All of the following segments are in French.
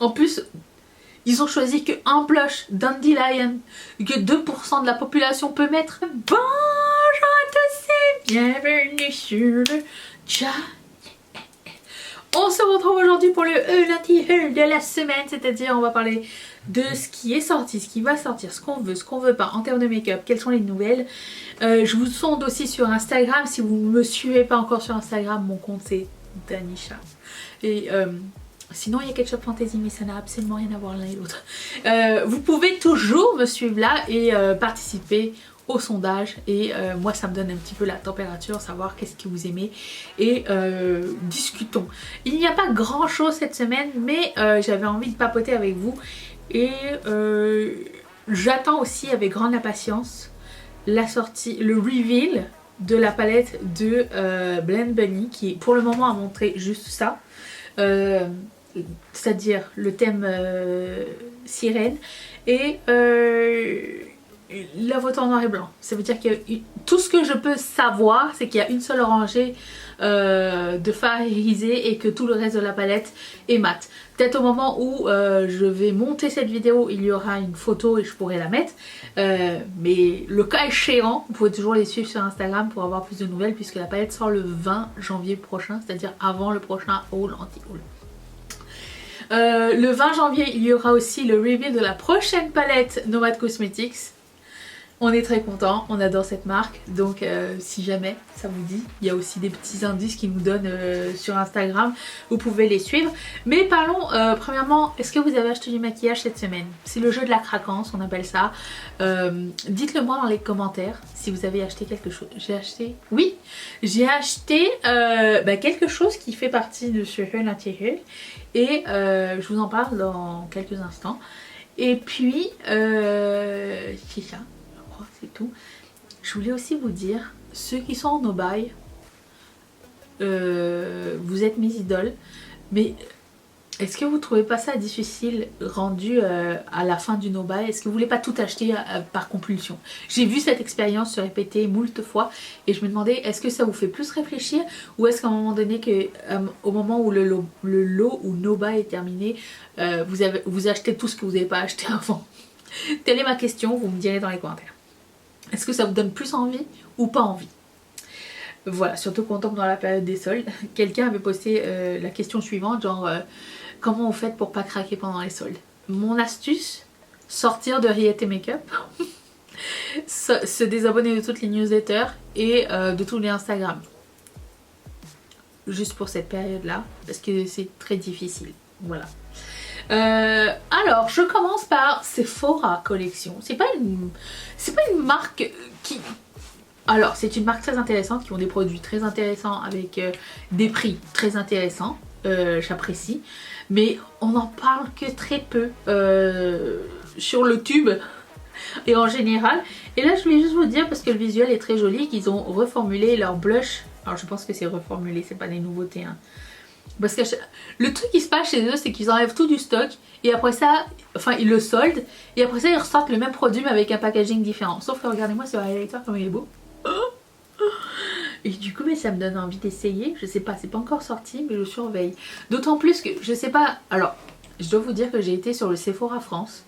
En plus, ils ont choisi que un blush Dandelion que 2% de la population peut mettre. Bonjour à tous et bienvenue sur le chat. On se retrouve aujourd'hui pour le lundi de la semaine, c'est-à-dire on va parler de ce qui est sorti, ce qui va sortir, ce qu'on veut pas en termes de make-up, quelles sont les nouvelles. Je vous sonde aussi sur Instagram, si vous ne me suivez pas encore sur Instagram, mon compte c'est Danisha. Et sinon il y a Ketchup Fantasy, mais ça n'a absolument rien à voir l'un et l'autre. Vous pouvez toujours me suivre là et participer au sondage et moi ça me donne un petit peu la température, savoir qu'est-ce que vous aimez et discutons. Il n'y a pas grand chose cette semaine, mais j'avais envie de papoter avec vous et j'attends aussi avec grande impatience la sortie, le reveal de la palette de Blend Bunny qui pour le moment a montré juste ça, c'est-à-dire le thème sirène et la photo en noir et blanc. Ça veut dire que tout ce que je peux savoir, c'est qu'il y a une seule rangée de fard irisé et que tout le reste de la palette est mat. Peut-être au moment où je vais monter cette vidéo, il y aura une photo et je pourrai la mettre. Mais le cas échéant, vous pouvez toujours les suivre sur Instagram pour avoir plus de nouvelles puisque la palette sort le 20 janvier prochain, c'est-à-dire avant le prochain haul anti-haul. Le 20 janvier, il y aura aussi le reveal de la prochaine palette Nomad Cosmetics. On est très content, on adore cette marque, donc si jamais ça vous dit, il y a aussi des petits indices qu'ils nous donnent sur Instagram, vous pouvez les suivre. Mais parlons premièrement, est-ce que vous avez acheté du maquillage cette semaine? C'est le jeu de la craquance, on appelle ça. Dites-le moi dans les commentaires si vous avez acheté quelque chose. J'ai acheté, oui, j'ai acheté quelque chose qui fait partie de ce jeu naturel et je vous en parle dans quelques instants. Et puis, c'est ça. C'est tout. Je voulais aussi vous dire, ceux qui sont en no-buy, vous êtes mes idoles, mais est-ce que vous trouvez pas ça difficile rendu à la fin du no-buy? Est-ce que vous voulez pas tout acheter par compulsion? J'ai vu cette expérience se répéter moult fois et je me demandais est-ce que ça vous fait plus réfléchir ou est-ce qu'à un moment donné que au moment où le lot ou no-buy est terminé, vous achetez tout ce que vous n'avez pas acheté avant? Telle est ma question, vous me direz dans les commentaires. Est-ce que ça vous donne plus envie ou pas envie? Voilà, surtout qu'on tombe dans la période des soldes. Quelqu'un avait posté la question suivante, genre comment vous faites pour pas craquer pendant les soldes? Mon astuce, sortir de Riette Makeup, se désabonner de toutes les newsletters et de tous les Instagram. Juste pour cette période-là, parce que c'est très difficile. Voilà. Alors, je commence par Sephora Collection. C'est pas une marque qui... Alors, c'est une marque très intéressante, qui ont des produits très intéressants avec des prix très intéressants. J'apprécie. Mais on n'en parle que très peu sur le tube et en général. Et là, je voulais juste vous dire, parce que le visuel est très joli, qu'ils ont reformulé leur blush. Alors, je pense que c'est reformulé, c'est pas des nouveautés, hein. Parce que le truc qui se passe chez eux, c'est qu'ils enlèvent tout du stock et après ça, enfin ils le soldent et après ça ils ressortent le même produit mais avec un packaging différent. Sauf que regardez-moi ce highlighter comme il est beau. Et du coup mais ça me donne envie d'essayer. Je sais pas, c'est pas encore sorti mais je surveille. D'autant plus que je sais pas. Alors je dois vous dire que j'ai été sur le Sephora France.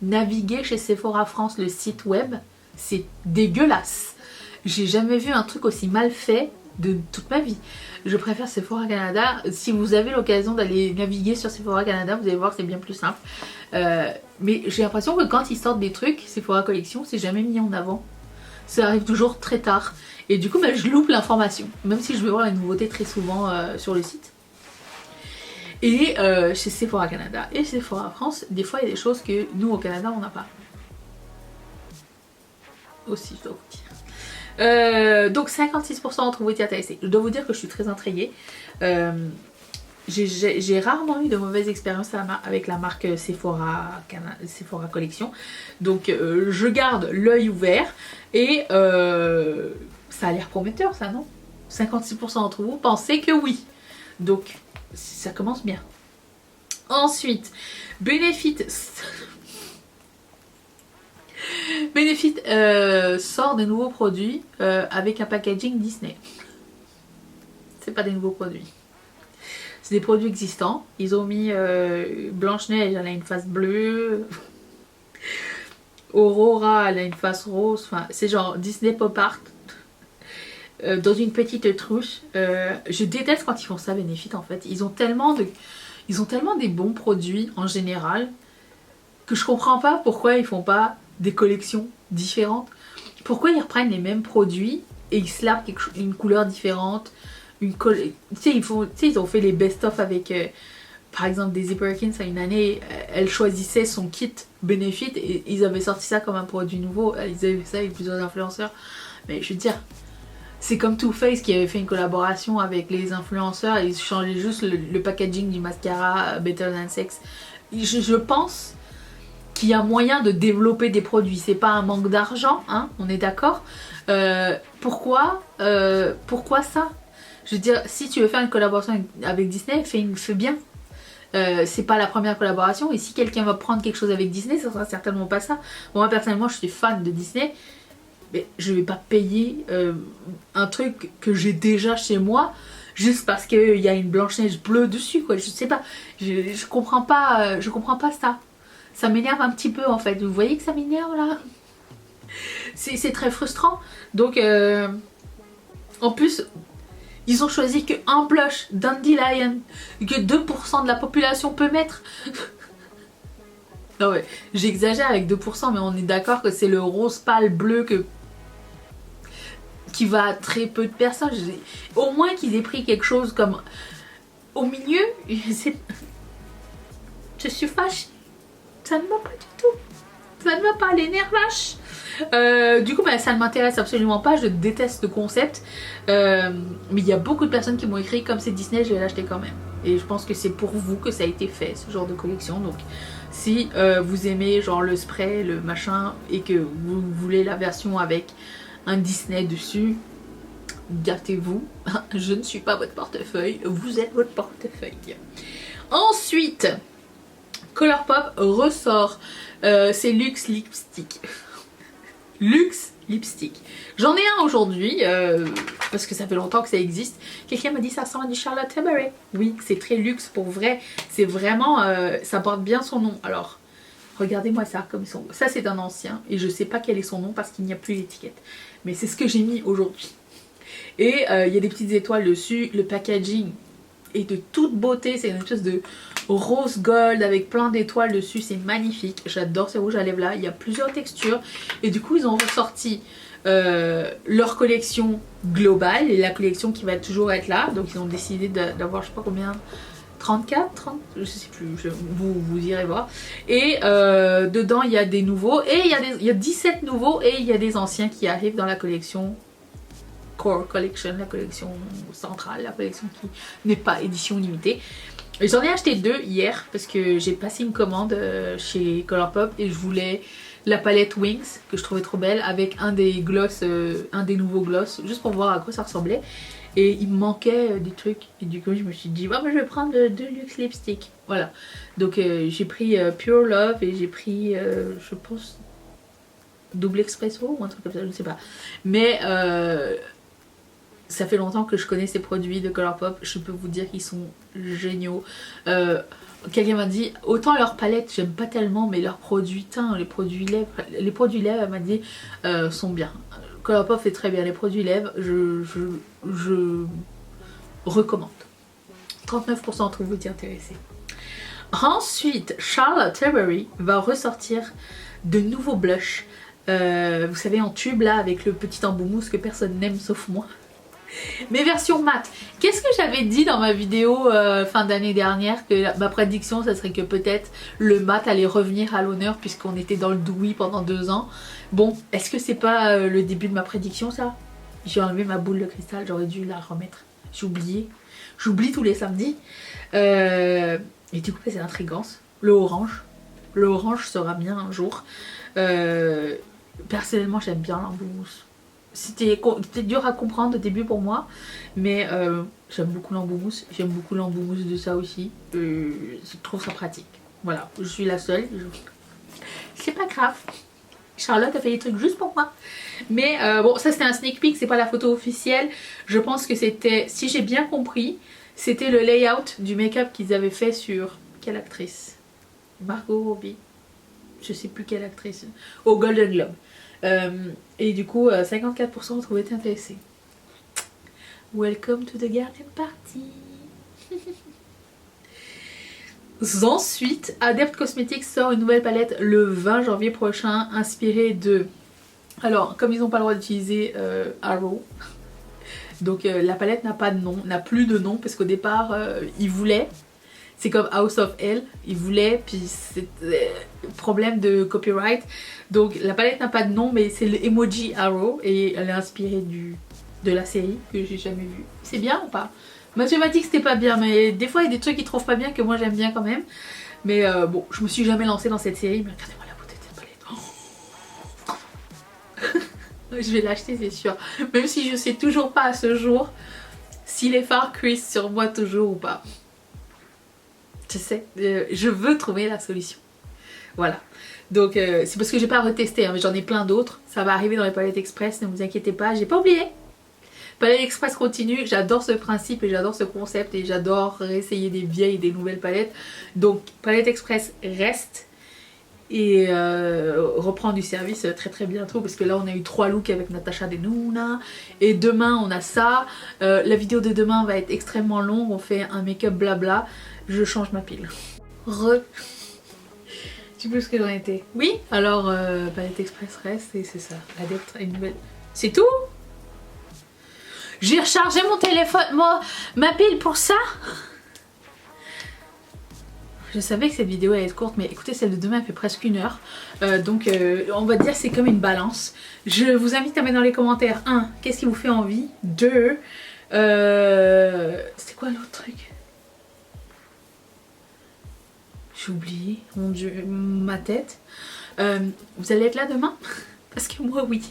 Naviguer chez Sephora France, le site web, c'est dégueulasse. J'ai jamais vu un truc aussi mal fait de toute ma vie. Je préfère Sephora Canada. Si vous avez l'occasion d'aller naviguer sur Sephora Canada, vous allez voir que c'est bien plus simple. Mais j'ai l'impression que quand ils sortent des trucs, Sephora Collection, c'est jamais mis en avant. Ça arrive toujours très tard. Et du coup, je loupe l'information. Même si je vais voir les nouveautés très souvent sur le site. Et chez Sephora Canada et Sephora France, des fois il y a des choses que nous au Canada on n'a pas. Aussi, je dois vous dire. Donc 56% d'entre vous étaient intéressés. Je dois vous dire que je suis très intriguée. J'ai rarement eu de mauvaises expériences avec la marque Sephora Collection. Donc je garde l'œil ouvert et ça a l'air prometteur ça, non? 56% d'entre vous pensaient que oui. Donc ça commence bien. Ensuite, Benefit sort de nouveaux produits avec un packaging Disney. C'est pas des nouveaux produits. C'est des produits existants. Ils ont mis Blanche-Neige, elle a une face bleue. Aurora, elle a une face rose. Enfin, c'est genre Disney Pop Art dans une petite trousse. Je déteste quand ils font ça, Benefit, en fait. Ils ont tellement des bons produits en général que je comprends pas pourquoi ils font pas des collections différentes. Pourquoi ils reprennent les mêmes produits et ils slapent une couleur différente. Tu sais, ils ont fait les best-of avec par exemple Daisy Perkins à une année, elle choisissait son kit Benefit et ils avaient sorti ça comme un produit nouveau. Ils avaient fait ça avec plusieurs influenceurs. Mais je veux dire, c'est comme Too Faced qui avait fait une collaboration avec les influenceurs et ils changeaient juste le packaging du mascara Better Than Sex. Je pense qu'il y a moyen de développer des produits. C'est pas un manque d'argent, hein, on est d'accord. Pourquoi ça? Je veux dire, si tu veux faire une collaboration avec Disney, fais bien. C'est pas la première collaboration et si quelqu'un va prendre quelque chose avec Disney, ça sera certainement pas ça. Bon, moi personnellement, je suis fan de Disney, mais je vais pas payer un truc que j'ai déjà chez moi juste parce qu'il y a une Blanche-Neige bleue dessus, quoi. Je sais pas, je comprends pas ça. Ça m'énerve un petit peu en fait. Vous voyez que ça m'énerve là? C'est très frustrant. Donc, en plus, ils ont choisi que un blush Dandelion que 2% de la population peut mettre. Non ouais, j'exagère avec 2%, mais on est d'accord que c'est le rose pâle bleu qui va à très peu de personnes. Au moins qu'ils aient pris quelque chose comme au milieu. Je suis fâchée. Ça ne va pas du tout. Ça ne va pas, les nerfs lâches. Du coup, bah, ça ne m'intéresse absolument pas. Je déteste le concept. Mais il y a beaucoup de personnes qui m'ont écrit comme c'est Disney, je vais l'acheter quand même. Et je pense que c'est pour vous que ça a été fait, ce genre de collection. Donc, si vous aimez genre le spray, le machin, et que vous voulez la version avec un Disney dessus, gâtez-vous. Je ne suis pas votre portefeuille, vous êtes votre portefeuille. Ensuite, Colourpop ressort ses Luxe Lipstick. Luxe Lipstick. J'en ai un aujourd'hui parce que ça fait longtemps que ça existe. Quelqu'un m'a dit ça ressemble à du Charlotte Tilbury. Oui, c'est très luxe pour vrai. C'est vraiment, ça porte bien son nom. Alors, regardez-moi ça comme son. Ça c'est un ancien et je sais pas quel est son nom parce qu'il n'y a plus l'étiquette. Mais c'est ce que j'ai mis aujourd'hui. Et il y a des petites étoiles dessus. Le packaging est de toute beauté. C'est une espèce de rose gold avec plein d'étoiles dessus, c'est magnifique, j'adore ces rouges à lèvres là, il y a plusieurs textures et du coup ils ont ressorti leur collection globale et la collection qui va toujours être là, donc ils ont décidé d'avoir je sais pas combien, 34, 30, je sais plus, vous irez voir. Et dedans il y a des nouveaux et il y a 17 nouveaux et il y a des anciens qui arrivent dans la collection Core Collection, la collection centrale, la collection qui n'est pas édition limitée. J'en ai acheté 2 hier parce que j'ai passé une commande chez Colourpop et je voulais la palette Wings que je trouvais trop belle avec un des gloss, un des nouveaux gloss, juste pour voir à quoi ça ressemblait. Et il me manquait des trucs et du coup je me suis dit bah, je vais prendre 2 Luxe Lipstick. Voilà, donc j'ai pris Pure Love et j'ai pris je pense Double Espresso ou un truc comme ça, je ne sais pas. Mais ça fait longtemps que je connais ces produits de Colourpop, je peux vous dire qu'ils sont géniaux. Quelqu'un m'a dit, autant leur palette j'aime pas tellement, mais leurs produits, les produits lèvres, elle m'a dit, sont bien. Colourpop fait très bien les produits lèvres, je recommande. 39% d'entre vous étiez intéressés. Ensuite, Charlotte Tilbury va ressortir de nouveaux blushs. Vous savez, en tube là, avec le petit embout mousse que personne n'aime sauf moi. Mes versions mat. Qu'est-ce que j'avais dit dans ma vidéo fin d'année dernière, que ma prédiction ça serait que peut-être le mat allait revenir à l'honneur puisqu'on était dans le Doui pendant 2 ans. Bon, est-ce que c'est pas le début de ma prédiction ça? J'ai enlevé ma boule de cristal, j'aurais dû la remettre. J'ai oublié. J'oublie tous les samedis. Et du coup c'est intriguant. Le orange. Le orange sera bien un jour. Personnellement j'aime bien l'embout mousse. C'était dur à comprendre au début pour moi, mais j'aime beaucoup l'embout mousse, j'aime beaucoup l'embout mousse de ça aussi, je trouve ça pratique. Voilà, je suis la seule, c'est pas grave, Charlotte a fait des trucs juste pour moi. Mais bon, ça c'était un sneak peek, c'est pas la photo officielle, je pense que c'était, si j'ai bien compris, C'était le layout du make-up qu'ils avaient fait sur quelle actrice? Margot Robbie. Je sais plus quelle actrice. Au Golden Globe. Et du coup, 54% ont trouvé intéressés. Welcome to the garden party. Ensuite, Adept Cosmetics sort une nouvelle palette le 20 janvier prochain, inspirée de... Alors, comme ils n'ont pas le droit d'utiliser Arrow, donc la palette n'a pas de nom, n'a plus de nom, parce qu'au départ, ils voulaient, c'est comme House of L, ils voulaient, puis c'était problème de copyright, donc la palette n'a pas de nom, mais c'est le emoji Arrow, et elle est inspirée de la série, que j'ai jamais vue. C'est bien ou pas? Mathieu m'a dit que c'était pas bien, mais des fois il y a des trucs qu'il trouve pas bien que moi j'aime bien quand même. Mais bon, je me suis jamais lancée dans cette série, mais regardez-moi la beauté de cette palette. Oh. Je vais l'acheter, c'est sûr. Même si je sais toujours pas à ce jour si les fards cuisent sur moi toujours ou pas. Je sais, je veux trouver la solution. Voilà. Donc c'est parce que j'ai pas retesté, hein, mais j'en ai plein d'autres. Ça va arriver dans les palettes express, ne vous inquiétez pas, j'ai pas oublié. Palette Express continue, j'adore ce principe et j'adore ce concept et j'adore essayer des vieilles et des nouvelles palettes. Donc Palette Express reste et reprend du service très très bientôt parce que là on a eu 3 looks avec Natasha Denona et demain on a ça. La vidéo de demain va être extrêmement longue, on fait un make-up blabla. Je change ma pile. Je sais plus ce que j'en étais. Oui, alors Palette Express reste et c'est ça. Adept une nouvelle. C'est tout? J'ai rechargé mon téléphone, ma pile pour ça. Je savais que cette vidéo allait être courte, mais écoutez, celle de demain elle fait presque 1 heure. Donc on va dire c'est comme une balance. Je vous invite à mettre dans les commentaires 1. Qu'est-ce qui vous fait envie? 2. C'était quoi l'autre truc? J'ai oublié, mon dieu, ma tête. Vous allez être là demain? Parce que moi oui.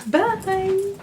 Bye.